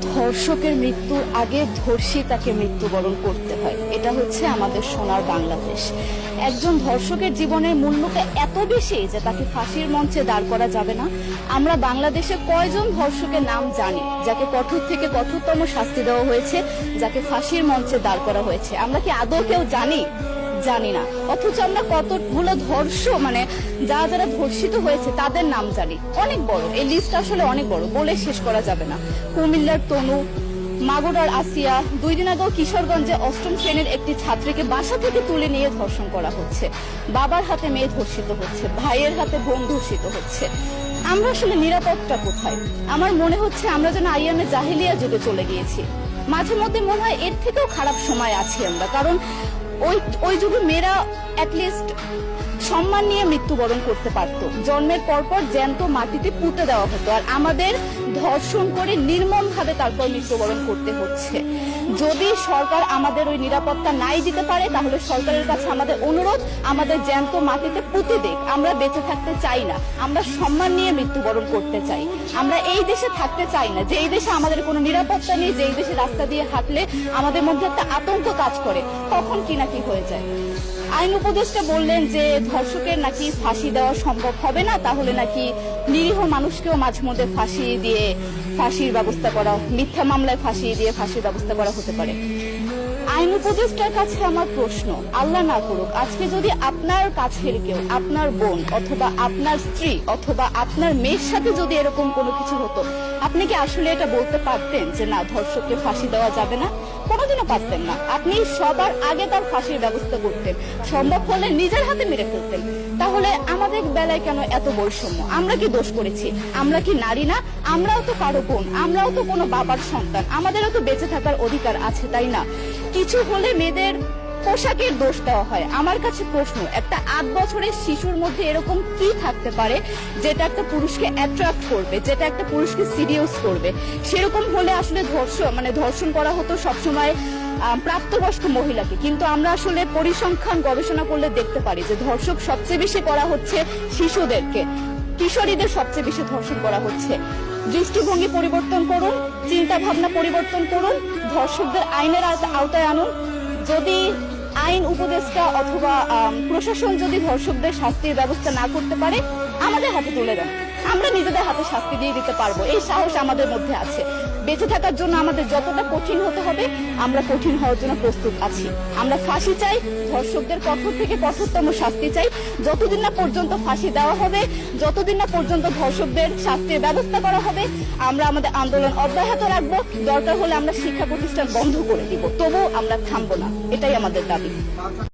ধর্ষকের মৃত্যুর আগে ধর্ষিতাকে মৃত্যুবরণ করতে হয়, এটা হচ্ছে আমাদের সোনার বাংলাদেশ। একজন ধর্ষকের জীবনের মূল্যটা এত বেশি যে তাকে ফাঁসির মঞ্চে দাঁড় করা যাবে না। আমরা বাংলাদেশে কয়জন ধর্ষকের নাম জানি যাকে কঠোর থেকে কঠোরতম শাস্তি দেওয়া হয়েছে, যাকে ফাঁসির মঞ্চে দাঁড় করা হয়েছে? আমরা কি আদৌ কেউ জানি? জানি না। অথচ আমরা কতগুলো যারা ধর্ষিত হয়েছে তাদের নাম জানি, অনেক বড়। এই লিস্ট আসলে অনেক বড়, বলে শেষ করা যাবে না। কুমিল্লার তনু, মাগুরার আসিয়া, 2 দিন আগেও কিশোরগঞ্জে 8ম শ্রেণীর একটি ছাত্রীকে বাসা থেকে তুলে নিয়ে ধর্ষণ করা হচ্ছে। বাবার হাতে মেয়ে ধর্ষিত হচ্ছে, ভাইয়ের হাতে বোন ধর্ষিত হচ্ছে। আমরা আসলে নিরাপত্তা কোথায়? আমার মনে হচ্ছে আমরা যেন আইয়ামে জাহেলিয়া যুগে চলে গিয়েছি। মাঝে মধ্যে মনে হয় এর থেকেও খারাপ সময় আছি আমরা, কারণ ওই যুগে মেয়েরা অ্যাটলিস্ট সম্মান নিয়ে মৃত্যুবরণ করতে পারতো। জন্মের পরপর জ্যান্ত মাটিতে পুঁতে দেওয়া হতো, আর আমাদের ধর্ষণ করে নির্মম ভাবে তারপর মৃত্যুবরণ করতে হচ্ছে। যদি সরকার আমাদের ওই নিরাপত্তা নাই দিতে পারে, তাহলে সরকারের কাছে আমাদের অনুরোধ, আমাদের জ্যান্ত মাটিতে পুঁতে দেখ। আমরা বেঁচে থাকতে চাই না, আমরা সম্মান নিয়ে মৃত্যুবরণ করতে চাই। আমরা এই দেশে থাকতে চাই না যে এই দেশে আমাদের কোনো নিরাপত্তা নেই, যে এই দেশে রাস্তা দিয়ে হাঁটলে আমাদের মধ্যে একটা আতঙ্ক কাজ করে, কখন কি না কি হয়ে যায়। আইন উপদেষ্টা বললেন যে ধর্ষকের নাকি ফাঁসি দেওয়া সম্ভব হবে না, তাহলে নাকি নিরীহ মানুষকেও মাঝে মধ্যে ফাঁসির ব্যবস্থা করা, মিথ্যা মামলায় ফাঁসিয়ে দিয়ে ফাঁসির ব্যবস্থা করা হতে পারে। আইন উপদেষ্টার কাছে আমার প্রশ্ন, আল্লাহ না করুক আজকে যদি আপনার কাছের কেউ, আপনার বোন অথবা আপনার স্ত্রী অথবা আপনার মেয়ের সাথে যদি এরকম কোনো কিছু হতো, আপনি কি আসলে এটা বলতে পারতেন যে না, ধর্ষককে ফাঁসি দেওয়া যাবে না? কোনোদিনও পারতেন না। আপনি সবার আগে তার ফাঁসির ব্যবস্থা করতেন, সম্ভব হলে নিজের হাতে মেরে ফেলতেন। তাহলে আমাদের বেলায় কেন এত বৈষম্য? আমরা কি দোষ করেছি? আমরা কি নারী না? আমরাও তো কারো বোন, আমরাও তো কোনো বাবার সন্তান, আমাদেরও তো বেঁচে থাকার অধিকার আছে, তাই না? কিছু হলে মেয়েদের পোশাকের দোষ দেওয়া হয়। আমার কাছে প্রশ্ন, একটা 8 বছরের শিশুর মধ্যে এরকম কি থাকতে পারে যেটা একটা পুরুষকে অ্যাট্রাক্ট করবে, যেটা একটা পুরুষকে সিরিয়াস করবে? সেরকম হলে আসলে ধর্ষণ করা হতো সবসময় প্রাপ্তবয়স্ক মহিলাকে। কিন্তু আমরা আসলে পরিসংখ্যান গবেষণা করলে দেখতে পারি যে ধর্ষক সবচেয়ে বেশি করা হচ্ছে শিশুদেরকে, কিশোরীদের সবচেয়ে বেশি ধর্ষণ করা হচ্ছে। দৃষ্টিভঙ্গি পরিবর্তন করুন, চিন্তা ভাবনা পরিবর্তন করুন, ধর্ষকদের আইনের আওতায় আনুন। যদি আইন উপদেষ্টা অথবা প্রশাসন যদি ধর্ষকদের শাস্তির ব্যবস্থা না করতে পারে, আমাদের হাতে তুলে দেন, আমরা নিজেদের হাতে শাস্তি দিয়ে দিতে পারবো। এই সাহস আমাদের মধ্যে আছে। বেঁচে থাকার জন্য আমাদের যতটা কঠিন হতে হবে, আমরা কঠিন হওয়ার জন্য প্রস্তুত আছি। আমরা ফাঁসি চাই, ধর্ষকদের কঠোর থেকে কঠোরতম শাস্তি চাই। যতদিন না পর্যন্ত ফাঁসি দেওয়া হবে, যতদিন না পর্যন্ত ধর্ষকদের শাস্তির ব্যবস্থা করা হবে, আমরা আমাদের আন্দোলন অব্যাহত রাখবো। দরকার হলে আমরা শিক্ষা প্রতিষ্ঠান বন্ধ করে দিব, তবুও আমরা থামবো না। এটাই আমাদের দাবি।